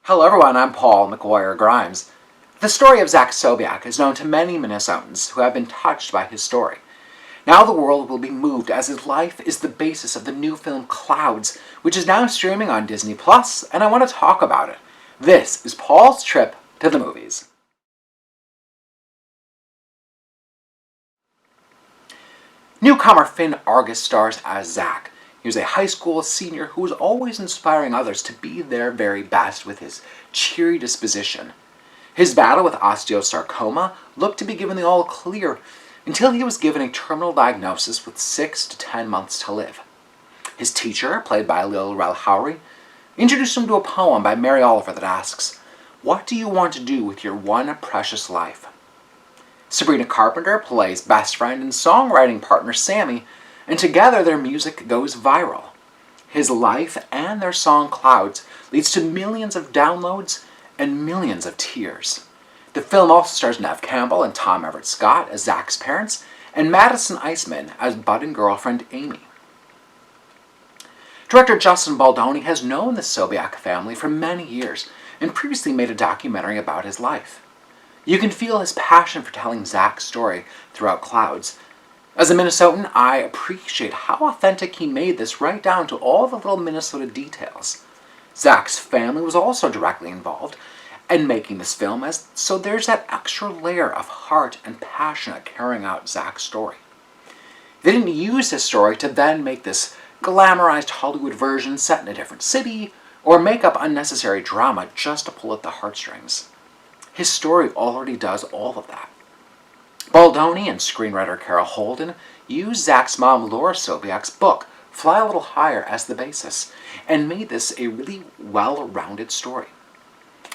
Hello everyone, I'm Paul McGuire Grimes. The story of Zach Sobiech is known to many Minnesotans who have been touched by his story. Now the world will be moved as his life is the basis of the new film Clouds, which is now streaming on Disney+, and I want to talk about it. This is Paul's trip to the movies. Newcomer Finn Argus stars as Zach. He was a high school senior who was always inspiring others to be their very best with his cheery disposition. His battle with osteosarcoma looked to be given the all clear until he was given a terminal diagnosis with 6 to 10 months to live. His teacher, played by Lil Rel Howery, introduced him to a poem by Mary Oliver that asks, "What do you want to do with your one precious life?" Sabrina Carpenter plays best friend and songwriting partner Sammy, and together their music goes viral. His life and their song Clouds leads to millions of downloads and millions of tears. The film also stars Neve Campbell and Tom Everett Scott as Zach's parents, and Madison Iceman as budding girlfriend Amy. Director Justin Baldoni has known the Sobiech family for many years and previously made a documentary about his life. You can feel his passion for telling Zach's story throughout Clouds. As a Minnesotan, I appreciate how authentic he made this right down to all the little Minnesota details. Zach's family was also directly involved in making this film, so there's that extra layer of heart and passion at carrying out Zach's story. They didn't use his story to then make this glamorized Hollywood version set in a different city, or make up unnecessary drama just to pull at the heartstrings. His story already does all of that. Baldoni and screenwriter Carol Holden used Zach's mom Laura Sobiech's book, Fly a Little Higher, as the basis, and made this a really well-rounded story.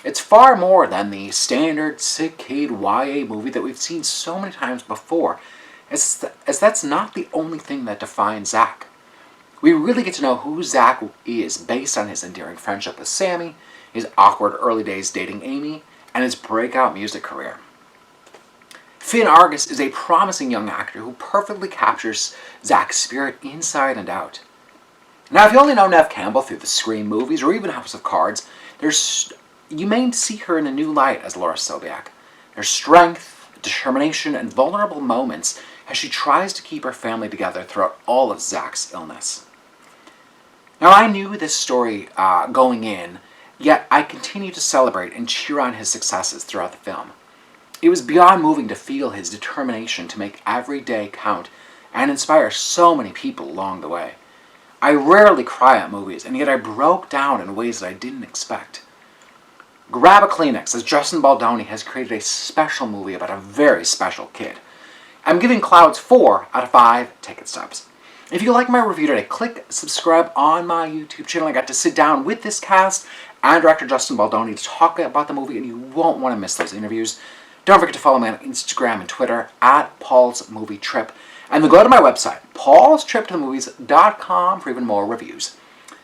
It's far more than the standard sick kid YA movie that we've seen so many times before, as that's not the only thing that defines Zach. We really get to know who Zach is based on his endearing friendship with Sammy, his awkward early days dating Amy, and his breakout music career. Finn Argus is a promising young actor who perfectly captures Zach's spirit inside and out. Now, if you only know Neve Campbell through the Scream movies or even House of Cards, you may see her in a new light as Laura Sobiech. There's strength, determination, and vulnerable moments as she tries to keep her family together throughout all of Zach's illness. Now, I knew this story going in, yet I continue to celebrate and cheer on his successes throughout the film. It was beyond moving to feel his determination to make every day count and inspire so many people along the way. I rarely cry at movies, and yet I broke down in ways that I didn't expect. Grab a Kleenex, as Justin Baldoni has created a special movie about a very special kid. I'm giving Clouds 4 out of 5 ticket stubs. If you like my review today, click subscribe on my YouTube channel. I got to sit down with this cast and director Justin Baldoni to talk about the movie, and you won't want to miss those interviews. Don't forget to follow me on Instagram and Twitter at Paul's Movie Trip. And then go to my website, paulstriptothemovies.com, for even more reviews.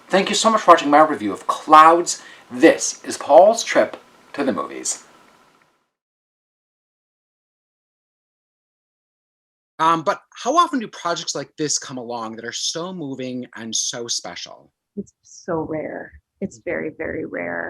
Thank you so much for watching my review of Clouds. This is Paul's Trip to the Movies. But how often do projects like this come along that are so moving and so special? It's so rare. It's very, very rare.